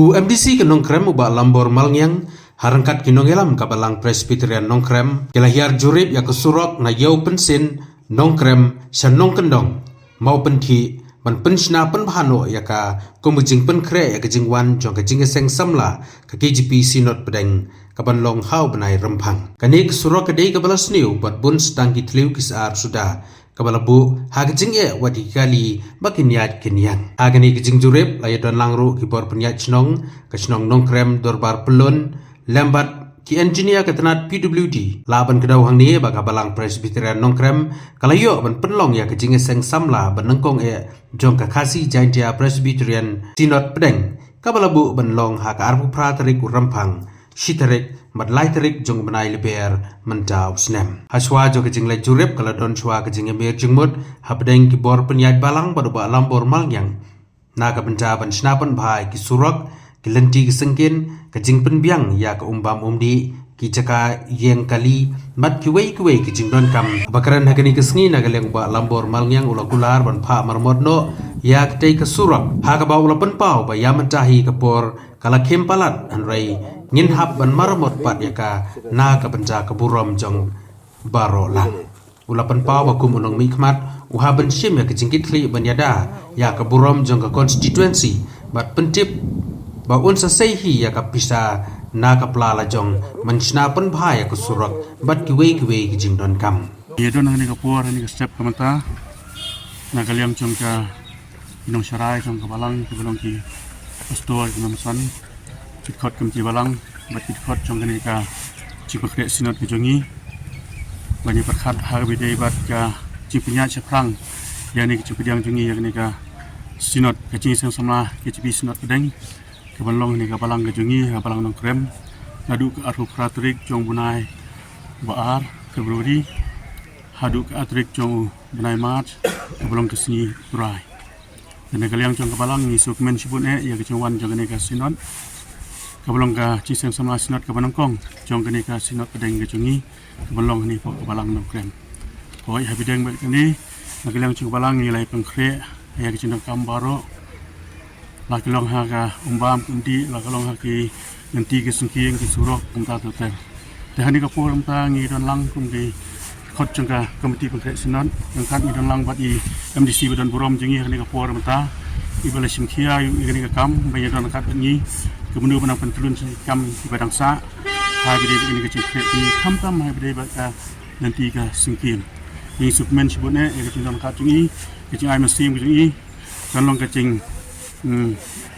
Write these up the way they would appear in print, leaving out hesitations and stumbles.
Bu MDC ke nongkrem ubah lambor malngyang harangkat kinongelam kabalang Presbyterian nongkrem kelahiar jurip ya kesurok na yau pensin nongkrem sya nongkendong mau penthi man penshna penbahano ya ka kumujing penkre ya kejingwan jong kejing seng samla ka KGP sinot pedeng kaban long hau benai rempang kani kesurok kedai kabalas niu buat bun sedang kitliu kisar sudah kabala bu hagjing wadi kali makin yat kinian agani kejing jurip layadon langru kibor penyat chnong kasnong nongkrem dorbar pelun lambat ki engineer ketenat PWD laban kedau hang ni baka balang Presbyterian nongkrem kalayo ban penlong ya kejing seng samla benengkong jong ka kasi jaintia Presbyterian sinot pedeng kabala bu benlong ha ka arbu pratarik urampang shitarik madlai tarik jong benai leber mentau snem haswa jo kejing lai jurip kala don chwa kejing emir jengmut habdeng ki bor penyat balang badu ba lambor malyang naga benta ban snapan bhai ki surak ki lenti ki sengkin kejing penbiang ya ka umbam umdi ki caka yeng kali mat ki wei kejing don kam bakaran hagani kesngi naga leng ba lambor malyang ula gular ban pha marmodno ya ketei ke surak ha ka ba ula penpau ba ya mentahi ke por kala kempalat anrai ngin hab ban marmot pat yaka na ka banja ka burom jong baro lang ulapan pa wa kum unong mikmat uha ban shim ya kejingkit li ban yada ya ka burom jong ka constituency bat pentip ba un sa sehi ya ka pisa na ka plala jong manchna pan bha ya ka surak bat ki wei kejing don kam ye don ni ka por ni ka step kamata na kaliam jong ka inong sharai jong ka balang ki balong ki pastor ki namsan khot kem chi balang bat khot jong kani ka chi pakre sinot ki jongi bani pakhat har bidei bat ka chi punya chaprang yani ki chupidiang jongi yakni ka sinot ka chi sang samla ki chi sinot kedeng ke balong ni ka balang ka jongi ha balang nongkrem ngadu ka aru pratrik jong bunai baar Februari hadu ka atrik jong bunai March ke balong ke sini turai dan kaliang jong ka balang ni sukmen sibun ya ke jongwan jong ni ka sinot kabalong ka ciseng sama sinot ka banangkong jong kani ka sinot pedeng ke jungi kabalong ni po kabalang nongkrem koi habideng ba kani nagilang chung balang ni lai pengkre ya ke cindang kambaro lakalong ha ka umbam kunti lakalong ha ki nanti ke sengking ki surok kumta totel tehani ka por kumta ngi don lang kum ki khot jong ka komiti pengkre sinot yang kan i don lang bat i MDC badon burom jungi hani ka por kumta ibala simkhia yu igani ka kam banyak don kat ngi kemudian menang pentelun kam di badang sa hai bide ini ke cekret ni kam hai bide baka nanti ka singkin ni supmen sibune ke cindon ka tungi ke cing ai mesim ke tungi kan long ka cing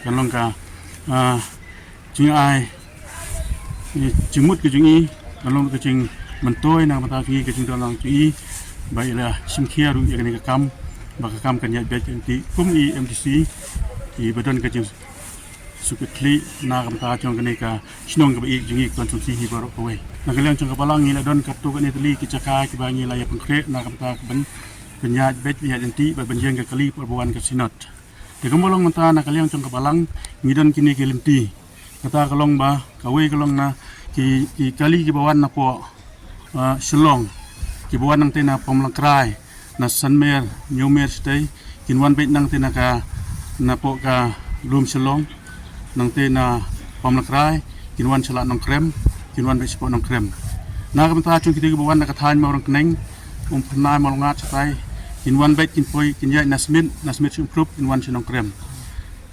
kan long ka cing ai jimut ke tungi kan long ka cing mentoi nang mata tungi ke cindon lang tungi baiklah singkia ru ke kam baka kam kan ya bet nanti kum i MDC di badan ke cing suketli na kamta jong kene ka sinong ka ik jingi konsumsi hi baro kowe na kaliang jong ka balang ni la don ka tu ka ni tli ki caka ki bangi la ya pengkre na kamta ben penyat bet ya nanti ba benjeng ka kali perbuan ka sinot de kamolong mata na kaliang jong ka balang ni don kini ki limti kata kalong ba kawe kalong na ki kali ki bawan na po shlong ki bawan nang tena pomlangkrai na sanmer nyumer stay kinwan bet nang tena ka na po ka lum shlong nang te na pamlakrai kinwan salat nongkrem kinwan be spot nongkrem na kamta chung kiti bawan na kathan ma orang kneng pernah malungat satai kinwan be kinpoi kinya nasmit chung proof kinwan sin nongkrem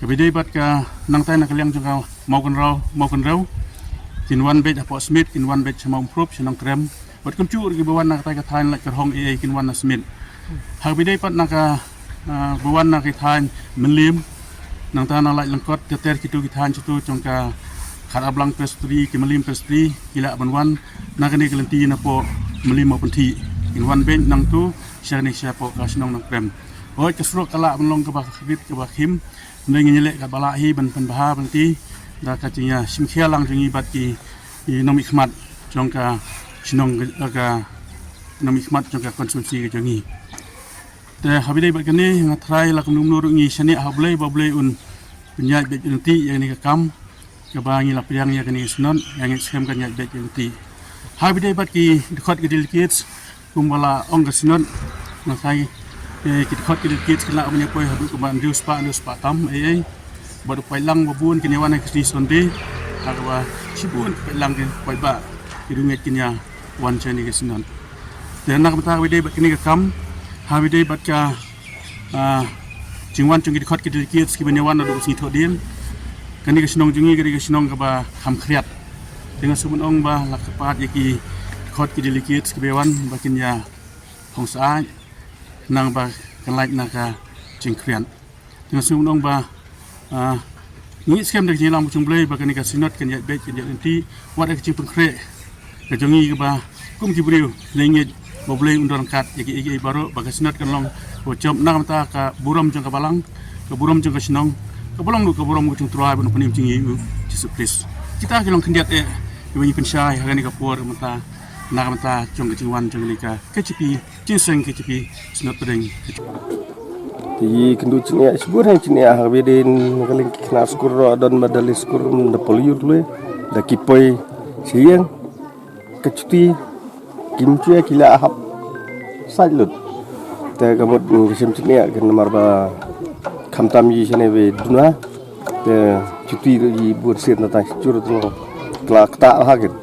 kabide bat ka nang tai na kaliang chung ka mau kan rau kinwan be apo smith kinwan be chamau proof sin nongkrem bat kumchu ri bawan na katai kathan la kerhong kinwan nasmit habide pat na ka bawan na kathan menlim nang tanah lai lengkot keter kitu kitan situ jongka khat ablang pestri kimelim pestri kila banwan nakani kelenti na po melim penti inwan ben nang tu syani siapo kasnong nang krem oi kesruk kala menlong ke bakrit ke bakim nang nyelek ka balahi ban penbaha penti da katinya simkhia lang jingi bat ki nomi khmat jongka sinong ka nomi khmat jongka konsumsi ke jangi te habidai bakane ngatrai la kumnum nur ngi sani hablai bablai un penyat bet nanti yang ni kam ke bangi la piang ya kani snon yang schem kan nyat bet nanti habidai bat ki dekat ke delegates kumbala ong ke snon na sai ki dekat ke delegates kala punya poi hadu ke ban dius pa tam ai baru pailang babun kini wana kesini sonde agwa sibun pailang ke paiba irunget kinya wan chani kesinan dan nak mata wide bat kini kam ha wide bat ka jingwan chungi khot ki dikit skibanya wan adu si thodin kani kesinong jungi kani kesinong ka ba ham khriat dengan sumun ong ba lakapat yaki khot ki dikit skibewan bakin ya hongsa nang ba kan like naka jingkrian dengan sumun ong ba ngi scam dak jilang bucung blai bakan ka sinot kan ya bet kan ya nanti wat ak cipung kre ka jongi ba kum ki briu lengi boblai undang kat yaki baru bakan sinot kan long bocom nak mata ka buram jong ka balang ka buram jong ka sinong ka balang du ka buram bucung tuai bun penim jingi Jesus Christ kita kilong kendiat Iwan pensyai hari ni kapur mata nak mata jong keciwan jong lika kecipi jinseng kecipi senot pedeng. Di kendut cenia sebut hang cenia habedin kaling kena skur dan madalis skur mendapol yur da kipoi siang kecuti kimcia kila ahap sajlut ta kamut kisim cenia kan marba kamtam yi sene be duna ta cuti di buat sir na ta curut no kelak tak haget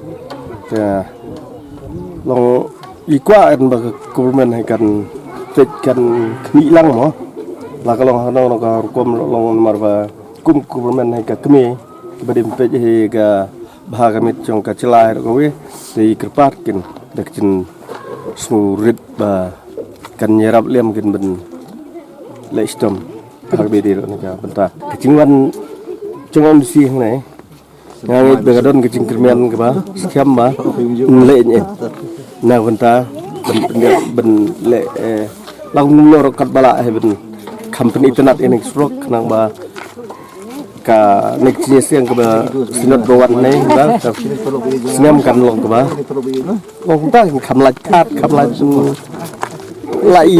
ya long ikwa kan bag government hai kan tek kan knilang mo la kalong hano no ka rukom long marba kum government hai ka kme badim pe he ga bhagamit chong ka chilai ko we ti kerpat kin dak chin smurit ba kan nyerap lem kin ben leistom harbedi ro ka benta kecingwan chongon si hang nai ngang begadon kecing kermian ke ba siam ba le nye na benta ben le lang lor kat bala he ben company tenat ini strok nang ba ka next yang ke ba sinot bawan nei ba siam kan long ke ba long ta kam laj kat kam laj lai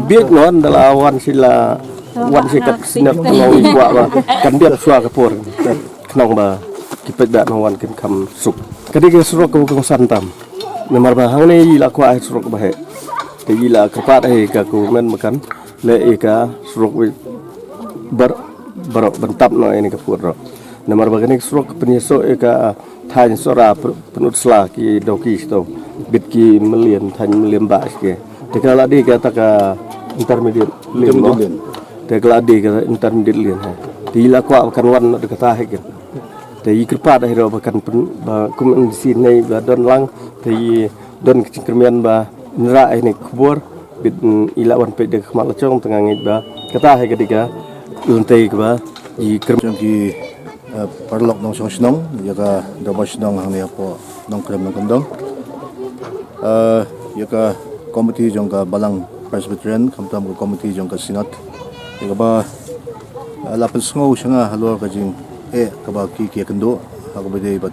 biek non dala wan sila wan sikat sinot ngau ikwa ba kan dia suara kapur kenang ba kipet dak nawan kin kam sup kadi ke surok ko kong santam nemar ba hang nei la kwa surok ba he te ila kapat he ka ku men makan le e ka surok bar bentap no ini ka pur nemar ba kani surok penyeso e ka than sora penut sla ki doki sto bit ki million than million ba ke te kala di ka ta ka intermediate lin te kala di ka intermediate lin ha ti la kwa kan wan de ka ta he ke thì kerpat akhirnya bahkan ba kum di sini ba don lang thì don kecingkermian ba nera ini kubur bit ilawan pe de khamal chong tengah ngit ba kata hai ketika lantai ba di kermian ki parlok nong song snong ya ka damas nong hang ne po nong krem nong kondong ya ka komiti jong ka balang presbyterian kamtam ko komiti jong ka sinat ya ba lapel sngo shanga halor ka jing kaba ki kendo akabade bat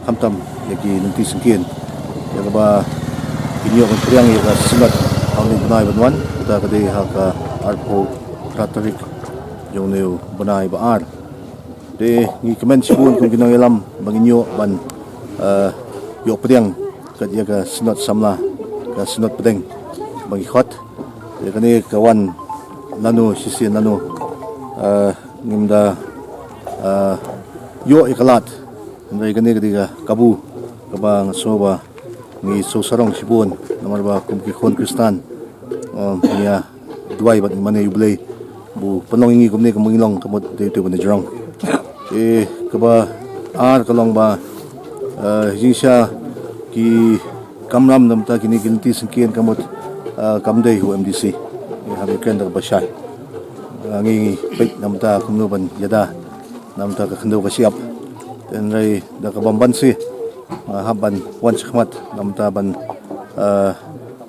kamtam yaki nanti sengkin ya kaba inyo kan priang ya ka simat awni bunai banwan ta kade ha ka arpo ratarik joneu bunai ba ar de ni kemen sibun kung kinang elam banginyo ban yo priang ka ya ka sinot samla ka sinot pedeng bagi khot ya kane kawan nanu sisi nanu ngimda yo ikalat ndai gani gadiga kabu kabang soba ngi so sarong sibun namar ba kumki khon kristan ya duai bat mane yublei bu panong ngi kumne kamangilong kamot de te bane jrong kaba ar kalong ba jisha ki kamram namta kini ginti sengkian kamot kamdei hu MDC habe kenda ba shai ngi pek namta kumno ban yada namta ka khndo ka siap ten rai da ka bamban si haban wan khmat namta ban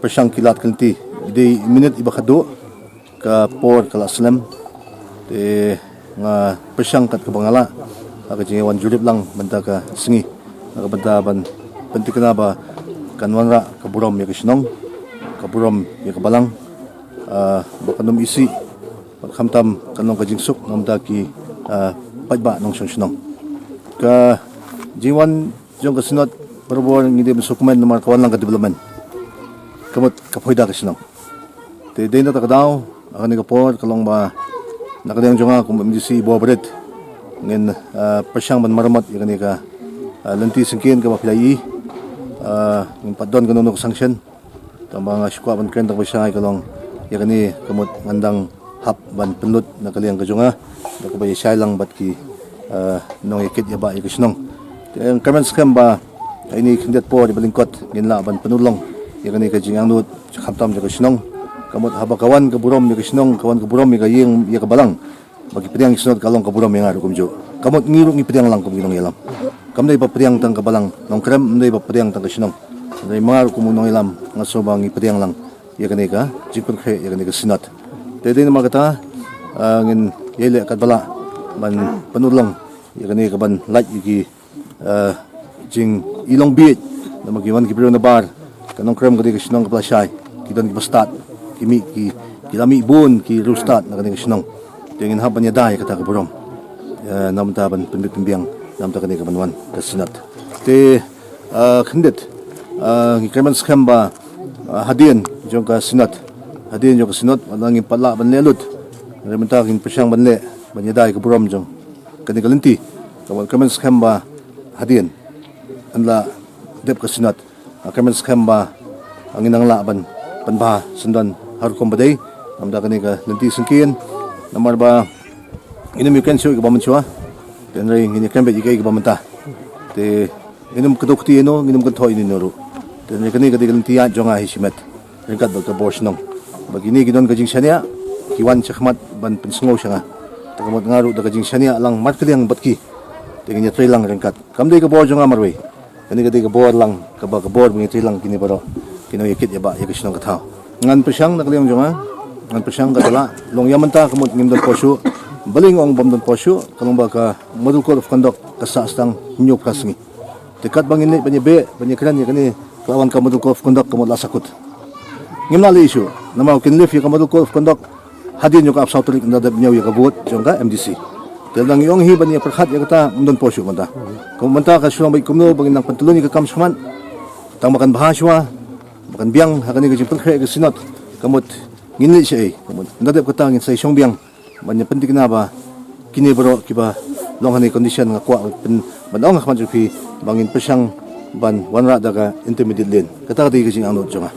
persang kilat kalti di minute iba khado ka por kala slam te nga persang kat ka bangala ka jingi wan jurip lang banta ka singi ka banta ban pentikna ba kanwanra ka burom ya kisnong ka burom ya ka balang bakanum isi khamtam kanong ka jingsuk namta ki pajba nong song ka jiwan jong kasinot perbor ngide sukumen nomor kawan lang ka development kamot kapoida kasinong te dena ta kadaw akani ka por kalong ba nakadang jonga kum MDC bobret ngin pasyang ban maramat yakni ka lanti singkin ka mapilai ngin padon ka nunok sanction tambang syukwa ban kren tak pasyang kalong yakni kamut ngandang hap ban penlut na kaliang kajunga na kabay lang bat ki nong ikit yaba ikisnong ang kamen skam ba ini kindet po di balingkot ngin la ban penulong yakni ka jingang nut khamtam ja kisnong kamut habakawan ka burom ni kisnong kawan ka burom ka yeng ya ka balang bagi pediang kisnot kalong ka burom yang aru kumjo kamut ngiru ngi pediang lang kum ginong ilam kamdai pa pediang tang ka balang nongkrem ndai pa pediang tang kisnong ndai mangaru kum nong ilam ngaso ba ngi pediang lang yakni ka jipun khe yakni ka sinat tedin magata ngin yele kat bala ban penulong yakni ka ban laj iki jing ilong biit na magiwan ki na bar kanong krem kadi kisnong ka plashay kidan ki bastat kimi ki kilami bun ki rustat na kadi kisnong tingin haban niya dai kata ka burom namta ban pimbiang namta kadi ka banwan kasinat te khandit ngi kreman skamba hadien jong ka sinat hadien jong ka sinat walang pala ban lelut rementa kin pasyang banle ban niya dai ka burom jong kadi kalinti kawan kreman skamba hadien anla dep ka sinat kreman skamba ang inang laban panba sundan harukom baday namda kani ka lanti singkin namar ba inum yukan syo ka bamanchwa tenray ngini krembe ikay ka bamanta te inum kadukti no inum kan thoi ni noru tenray kani ka lanti ya jonga hisimet ringkat ba ka borsnong bagini ginon ka jing shania kiwan chakmat ban pensngo siya nga tagamot ngaru da ka jing shania lang markaliang batki tingin niya tray lang ringkat kamday ka bor jonga marway kani ka ka bor lang ka ba ka bor bingi tray lang kini baro kino yakit yaba yakisnong kathaw ngan pasyang nakaliang jonga ngan pasyang katala long yamanta kamut ngimdon posyo baling ong bomdon posyo kalong ba ka model code of conduct kasastang nyop kasngi tekat bangin ni banyabe banyakran ya kani kawan ka model code of conduct kamut lasakut ngimnali issue namaw kinlif ya ka model code of conduct hadin yung ka absautorik ndadab nyaw ya ka buot jonga MDC telang yung hiban ya perkhat ya kata mdon posyo manta kumanta ka syong bay kumno bangin nang pantulon ka kamsman tang makan bahaswa makan biang hakani ka jipun kre ka sinot kamut nginli siya kamut ndadab ka tangin sa isyong biang banya penting na ba kini bro kiba long hani condition nga kwa pen banong nga kamju pi bangin pasyang ban wanra daga intermediate lane kata ka di ka jing anot jonga